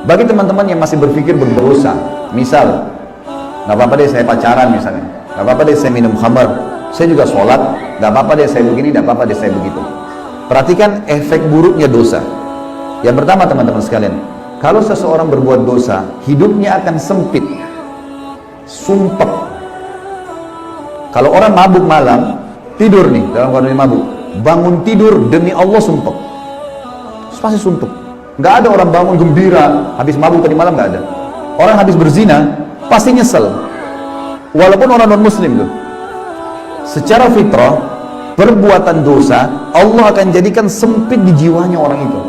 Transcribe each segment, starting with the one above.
Bagi teman-teman yang masih berpikir berdosa, misal, nggak apa-apa deh saya pacaran misalnya, nggak apa-apa deh saya minum khamar, saya juga sholat, nggak apa-apa deh saya begini, nggak apa-apa deh saya begitu. Perhatikan efek buruknya dosa. Yang pertama teman-teman sekalian, kalau seseorang berbuat dosa, hidupnya akan sempit, sumpek. Kalau orang mabuk malam, tidur nih dalam keadaan mabuk, bangun tidur demi Allah sumpek, pasti sumpek. Nggak ada orang bangun gembira habis mabuk tadi malam, nggak ada. Orang habis berzina pasti nyesel, walaupun orang non muslim tuh. Secara fitrah, perbuatan dosa Allah akan jadikan sempit di jiwanya orang itu,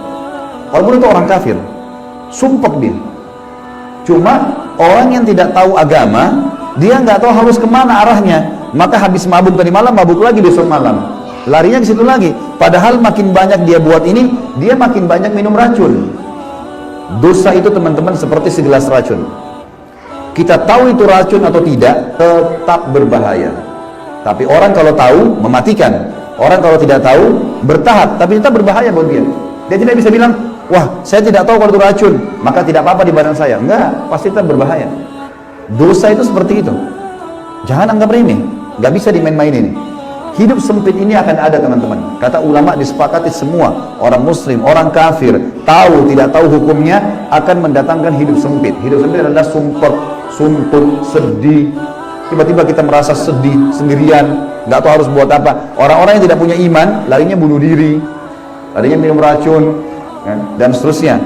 walaupun itu orang kafir, sumpek dia. Cuma orang yang tidak tahu agama, dia nggak tahu harus kemana arahnya, maka habis mabuk tadi malam, mabuk lagi besok malam, larinya ke situ lagi. Padahal makin banyak dia buat ini, dia makin banyak minum racun. Dosa itu teman-teman seperti segelas racun. Kita tahu itu racun atau tidak, tetap berbahaya. Tapi orang kalau tahu, mematikan. Orang kalau tidak tahu, bertahap, tapi tetap berbahaya buat dia. Dia tidak bisa bilang, wah saya tidak tahu kalau itu racun, maka tidak apa-apa di badan saya. Enggak, pasti tetap berbahaya. Dosa itu seperti itu. Jangan anggap remeh, nggak bisa dimain-mainin ini. Hidup sempit ini akan ada teman-teman. Kata ulama disepakati semua, orang muslim, orang kafir, tahu tidak tahu hukumnya, akan mendatangkan hidup sempit. Hidup sempit adalah sumpek, suntuk, sedih. Tiba-tiba kita merasa sedih sendirian, nggak tahu harus buat apa. Orang-orang yang tidak punya iman, larinya bunuh diri, larinya minum racun, dan seterusnya.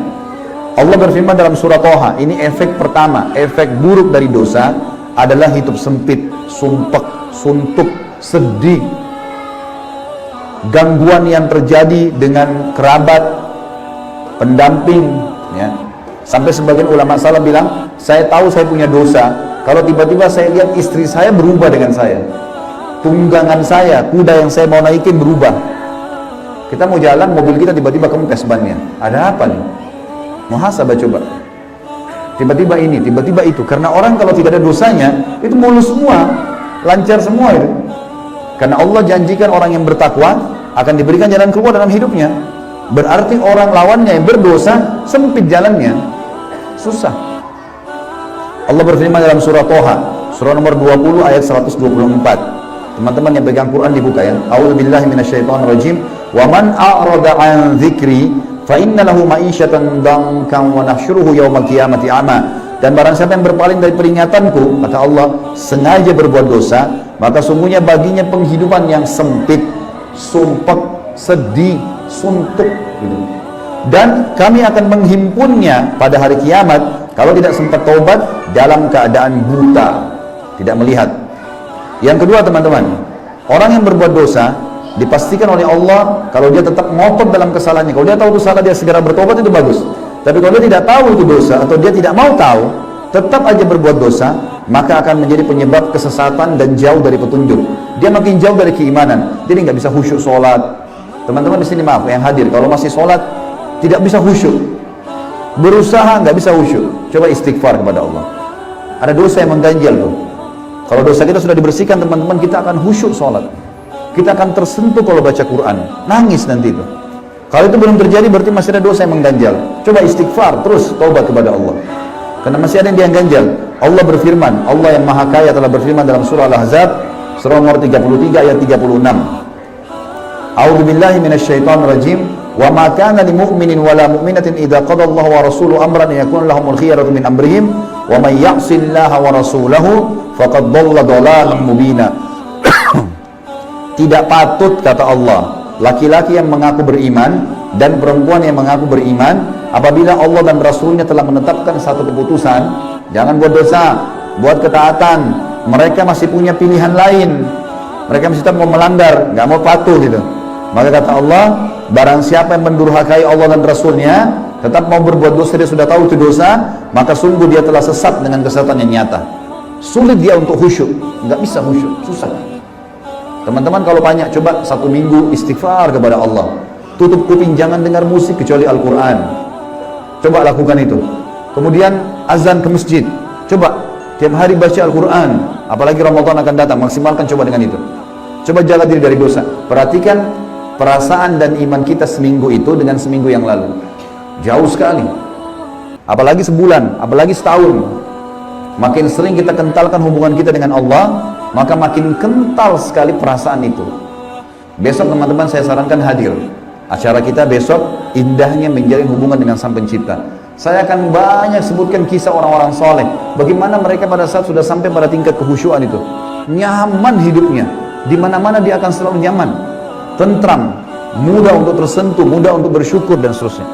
Allah berfirman dalam surah Toha, ini efek pertama, efek buruk dari dosa adalah hidup sempit, sumpek, suntuk, sedih, gangguan yang terjadi dengan kerabat, pendamping, ya. Sampai sebagian ulama salaf bilang, saya tahu saya punya dosa kalau tiba-tiba saya lihat istri saya berubah dengan saya, tunggangan saya, kuda yang saya mau naikin berubah. Kita mau jalan, mobil kita tiba-tiba kempes bannya. Ada apa nih? Muhasabah coba. Tiba-tiba ini, tiba-tiba itu. Karena orang kalau tidak ada dosanya, itu mulus semua, lancar semua itu. Karena Allah janjikan orang yang bertakwa akan diberikan jalan keluar dalam hidupnya. Berarti orang lawannya yang berdosa, sempit jalannya, susah. Allah berfirman dalam surah Toha, surah nomor 20 ayat 124. Teman-teman yang pegang Quran dibuka ya. A'udzubillahi minasyaitonirrajim. Wa man a'rada 'an dzikri fa inna lahu ma'isyatan dankan wa nahsyuruhu yaumal qiyamati a'ma. Dan barang siapa yang berpaling dari peringatanku, kata Allah, sengaja berbuat dosa, maka sungguhnya baginya penghidupan yang sempit, sumpek, sedih, suntuk gitu. Dan kami akan menghimpunnya pada hari kiamat kalau tidak sempat taubat dalam keadaan buta, tidak melihat. Yang kedua teman-teman, orang yang berbuat dosa dipastikan oleh Allah kalau dia tetap ngotot dalam kesalahannya. Kalau dia tahu itu salah, dia segera bertobat, itu bagus. Tapi kalau dia tidak tahu itu dosa atau dia tidak mau tahu, tetap aja berbuat dosa, maka akan menjadi penyebab kesesatan dan jauh dari petunjuk. Dia makin jauh dari keimanan, jadi nggak bisa khusyuk sholat. Teman-teman di sini maaf yang hadir, kalau masih sholat tidak bisa khusyuk, berusaha nggak bisa khusyuk, coba istighfar kepada Allah. Ada dosa yang mengganjal tuh. Kalau dosa kita sudah dibersihkan teman-teman, kita akan khusyuk sholat, kita akan tersentuh kalau baca Quran, nangis nanti itu. Kalau itu belum terjadi berarti masih ada dosa yang mengganjal. Coba istighfar terus, taubat kepada Allah, karena masih ada yang ganjal. Allah berfirman, Allah yang maha kaya telah berfirman dalam surah Al-Ahzab surah nomor 33 ayat 36. A'udzubillahi minasyaitonirrajim. Wa ma kana lil mu'minin wala mu'minatin idza qada Allahu wa rasuluhu amran yakun lahumul khiyaratu min amrihim wa may ya'sillaha wa rasulahu faqad dhalla dhalalan mubina. Tidak patut, kata Allah, laki-laki yang mengaku beriman dan perempuan yang mengaku beriman apabila Allah dan Rasulnya telah menetapkan satu keputusan, jangan buat dosa, buat ketaatan. Mereka masih punya pilihan lain, mereka masih tetap mau melanggar, nggak mau patuh gitu. Maka kata Allah, barang siapa yang mendurhakai Allah dan Rasulnya, tetap mau berbuat dosa, dia sudah tahu itu dosa, maka sungguh dia telah sesat dengan kesesatan yang nyata. Sulit dia untuk khusyuk, nggak bisa khusyuk, susah. Teman-teman kalau banyak, coba 1 minggu istighfar kepada Allah, tutup kuping, jangan dengar musik kecuali Al-Quran. Coba lakukan itu. Kemudian azan ke masjid, coba tiap hari baca Al-Quran, apalagi Ramadan akan datang, maksimalkan coba dengan itu. Coba jaga diri dari dosa. Perhatikan perasaan dan iman kita seminggu itu dengan seminggu yang lalu, jauh sekali. apalagi sebulan, apalagi setahun. Makin sering kita kentalkan hubungan kita dengan Allah, maka makin kental sekali perasaan itu. Besok teman-teman saya sarankan hadir. Acara kita besok, indahnya menjalin hubungan dengan Sang Pencipta. Saya akan banyak sebutkan kisah orang-orang soleh, bagaimana mereka pada saat sudah sampai pada tingkat kehusyuan itu, nyaman hidupnya, di mana-mana dia akan selalu nyaman, tentram, mudah untuk tersentuh, mudah untuk bersyukur dan seterusnya.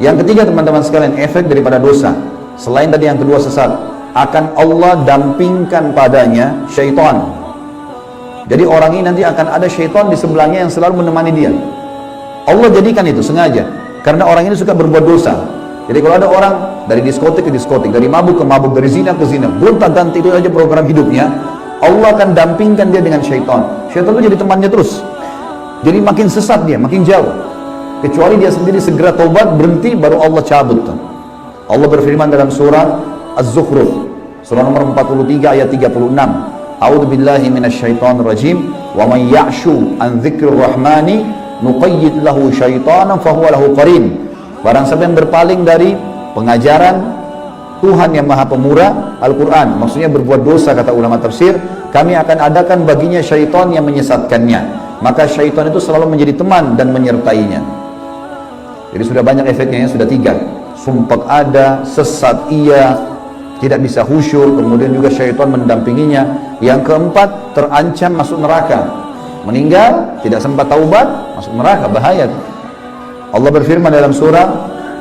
Yang ketiga teman-teman sekalian, efek daripada dosa, selain tadi yang kedua sesat, akan Allah dampingkan padanya syaitan. Jadi orang ini nanti akan ada syaitan di sebelahnya yang selalu menemani dia. Allah jadikan itu sengaja, karena orang ini suka berbuat dosa. Jadi kalau ada orang dari diskotik ke diskotik, dari mabuk ke mabuk, dari zina ke zina, gonta-ganti itu aja program hidupnya, Allah akan dampingkan dia dengan syaitan. Syaitan itu jadi temannya terus. Jadi makin sesat dia, makin jauh. Kecuali dia sendiri segera taubat, berhenti, baru Allah cabut. Allah berfirman dalam surah Az-Zukhruf, surah nomor 43 ayat 36. A'udzu billahi minasyaitonir rajim. Wa may ya'shu an dzikrir rahmani nuqayyid lahu syaitanan fahuwa lahu qarin. Barang siapa yang berpaling dari pengajaran Tuhan yang Maha Pemurah, Al-Quran, maksudnya berbuat dosa, kata ulama tafsir, kami akan adakan baginya syaitan yang menyesatkannya. Maka syaitan itu selalu menjadi teman dan menyertainya. Jadi sudah banyak efeknya, sudah 3. Sumpah ada, sesat iya, tidak bisa khusyuk, kemudian juga syaitan mendampinginya. Yang keempat, terancam masuk neraka, meninggal, tidak sempat taubat, masuk neraka, bahaya. Allah berfirman dalam surah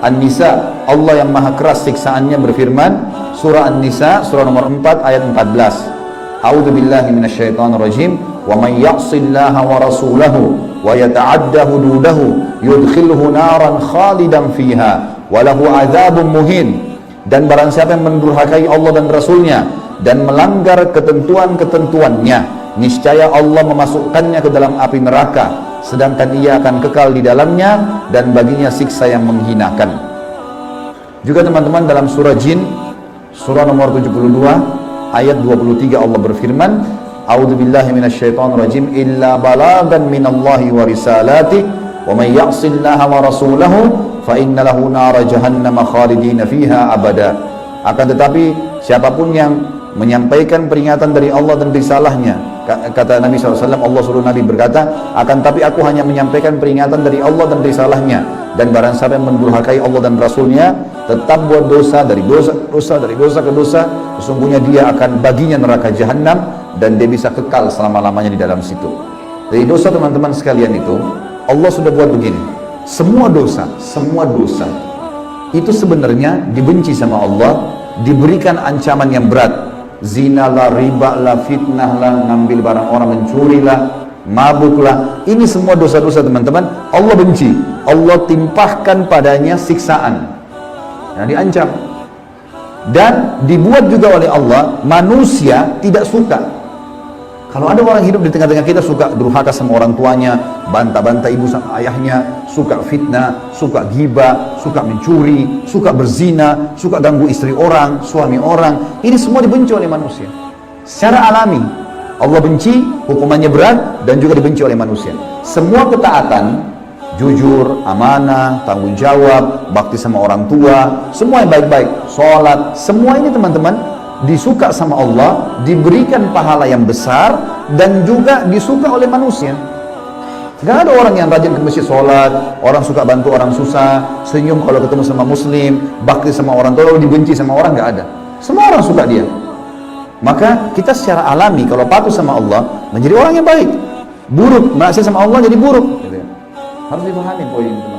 An-Nisa, Allah yang maha keras siksaannya berfirman, surah An-Nisa, surah nomor 4 ayat 14. A'udzu billahi minasyaitonir rajim. Wa may ya'sillaha wa rasulahu wa yata'adda hududahu yudkhilhu naran khalidan fiha wa lahu 'adzabun muhin. Dan barang siapa yang mendurhakai Allah dan Rasulnya dan melanggar ketentuan-ketentuannya, niscaya Allah memasukkannya ke dalam api neraka, sedangkan ia akan kekal di dalamnya dan baginya siksa yang menghinakan. Juga teman-teman dalam surah Jin, surah nomor 72 ayat 23 Allah berfirman, A'udzu billahi minasyaitonir rajim, illa balagan minallahi wa risalatihi wa may ya'sillaha wa rasulahu fa inna lahu nara jahannam khalidina fiha abada. Akan tetapi siapapun yang menyampaikan peringatan dari Allah dan risalahnya, kata Nabi SAW, Allah suruh Nabi berkata, akan tapi aku hanya menyampaikan peringatan dari Allah dan risalahnya, dan barang siapa yang mendurhakai Allah dan Rasulnya, tetap buat dosa dari dosa ke dosa, sesungguhnya dia akan baginya neraka jahanam dan dia bisa kekal selama-lamanya di dalam situ. Jadi dosa teman-teman sekalian itu Allah sudah buat begini, semua dosa itu sebenarnya dibenci sama Allah, diberikan ancaman yang berat. Zina lah, riba lah, fitnah lah, ngambil barang orang, mencuri lah, mabuk lah, ini semua dosa-dosa teman-teman Allah benci. Allah timpahkan padanya siksaan, nah, diancam, dan dibuat juga oleh Allah. Manusia tidak suka. Kalau ada orang hidup di tengah-tengah kita suka durhaka sama orang tuanya, bantah-bantah ibu sama ayahnya, suka fitnah, suka ghibah, suka mencuri, suka berzina, suka ganggu istri orang, suami orang, ini semua dibenci oleh manusia secara alami. Allah benci, hukumannya berat, dan juga dibenci oleh manusia. Semua ketaatan, jujur, amanah, tanggung jawab, bakti sama orang tua, semua yang baik-baik, sholat, semua ini teman-teman disuka sama Allah, diberikan pahala yang besar, dan juga disuka oleh manusia. Gak ada orang yang rajin ke masjid sholat, orang suka bantu orang susah, senyum kalau ketemu sama muslim, bakti sama orang tua, lalu dibenci sama orang, gak ada. Semua orang suka dia. Maka kita secara alami kalau patuh sama Allah menjadi orang yang baik, buruk maksiat sama Allah jadi buruk. Harus dipahami poin ini.